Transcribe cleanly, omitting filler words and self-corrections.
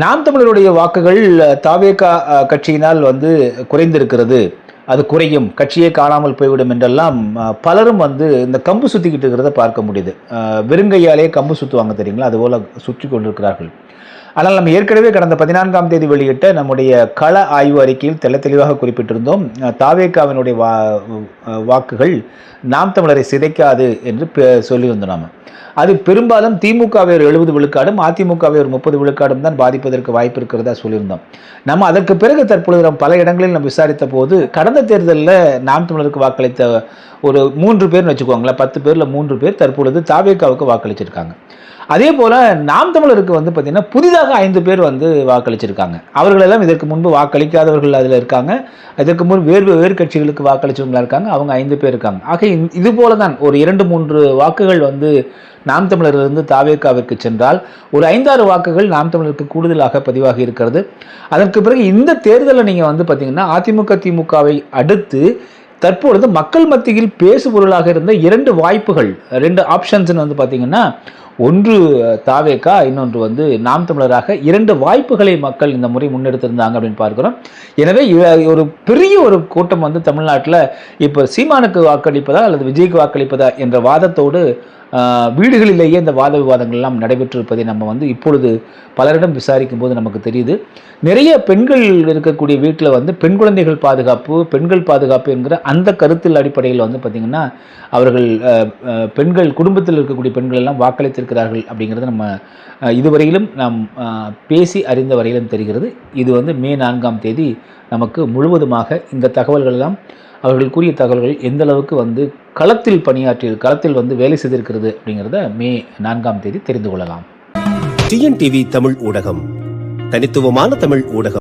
நாம் தமிழருடைய வாக்குகள் தாவேகா கட்சியினால் குறைந்திருக்கிறது. அது குறையும். கட்சியே காணாமல் போய்விடும் என்றெல்லாம் பலரும் இந்த கம்பு சுத்திக்கிட்டு இருக்கிறத பார்க்க முடியுது. வெறுங்கையாலே கம்பு சுத்துவாங்க தெரியுங்களா? அதுபோல சுற்றிக் கொண்டிருக்கிறார்கள். ஆனால் நம்ம ஏற்கனவே கடந்த 14ஆம் தேதி வெளியிட்ட நம்முடைய கள ஆய்வு அறிக்கையில் தெளிவாக குறிப்பிட்டிருந்தோம். தாவேகாவினுடைய வாக்குகள் நாம் தமிழரை சிதைக்காது என்று சொல்லியிருந்தோம் நாம. அது பெரும்பாலும் திமுகவை ஒரு 70 விழுக்காடும் அதிமுகவை ஒரு 30 விழுக்காடும் தான் பாதிப்பதற்கு வாய்ப்பு இருக்கிறதா சொல்லியிருந்தோம். நம்ம அதற்கு பிறகு தற்பொழுது பல இடங்களில் நம்ம விசாரித்த போது கடந்த தேர்தலில் நாம் தமிழருக்கு வாக்களித்த ஒரு 3 பேர்னு வச்சுக்கோங்களேன், 10 பேரில் 3 பேர் தற்பொழுது தாவேகாவுக்கு வாக்களிச்சிருக்காங்க. அதே போல நாம் தமிழருக்கு பார்த்தீங்கன்னா புதிதாக 5 பேர் வாக்களிச்சிருக்காங்க. அவர்களெல்லாம் இதற்கு முன்பு வாக்களிக்காதவர்கள் அதில் இருக்காங்க. இதற்கு முன்பு வேறு கட்சிகளுக்கு வாக்களிச்சவங்களா இருக்காங்க. அவங்க 5 பேர் இருக்காங்க. ஆக இது போல தான் ஒரு 2-3 வாக்குகள் நாம் தமிழரிலிருந்து தாவேகாவிற்கு சென்றால் ஒரு 5-6 வாக்குகள் நாம் தமிழருக்கு கூடுதலாக பதிவாகி இருக்கிறது. அதற்கு பிறகு இந்த தேர்தலில் நீங்கள் பார்த்தீங்கன்னா அதிமுக திமுகவை அடுத்து தற்பொழுது மக்கள் மத்தியில் பேசு பொருளாக இருந்த 2 வாய்ப்புகள், 2 ஆப்ஷன்ஸ்னு பார்த்தீங்கன்னா, ஒன்று தாவேகா, இன்னொன்று நாம் தமிழராக 2 வாய்ப்புகளை மக்கள் இந்த முறை முன்னெடுத்திருந்தாங்க அப்படின்னு பார்க்கிறோம். எனவே ஒரு பெரிய ஒரு கூட்டம் தமிழ்நாட்டில் இப்போ சீமானுக்கு வாக்களிப்பதா அல்லது விஜய்க்கு வாக்களிப்பதா என்ற வாதத்தோடு வீடுகளிலேயே இந்த வாத விவாதங்கள் எல்லாம் நடைபெற்றிருப்பதை நம்ம இப்பொழுது பலரிடம் விசாரிக்கும் போது நமக்கு தெரியுது. நிறைய பெண்கள் இருக்கக்கூடிய வீட்டில் பெண் குழந்தைகள் பாதுகாப்பு, பெண்கள் பாதுகாப்பு என்கிற அந்த கருத்தில் அடிப்படையில் பார்த்திங்கன்னா அவர்கள் பெண்கள் குடும்பத்தில் இருக்கக்கூடிய பெண்கள் எல்லாம் வாக்களித்திருக்கிறார்கள் அப்படிங்கிறது நம்ம இதுவரையிலும் நாம் பேசி அறிந்த வரையிலும் தெரிகிறது. இது மே 4ஆம் தேதி நமக்கு முழுவதுமாக இந்த தகவல்கள் எல்லாம் அவர்கள் கூறிய தகவல்கள் எந்த அளவுக்கு களத்தில் களத்தில் வேலை செய்திருக்கிறது அப்படிங்கிறத மே 4ஆம் தேதி தெரிந்து கொள்ளலாம். டிஎன்டிவி தமிழ் ஊடகம், தனித்துவமான தமிழ் ஊடகம்.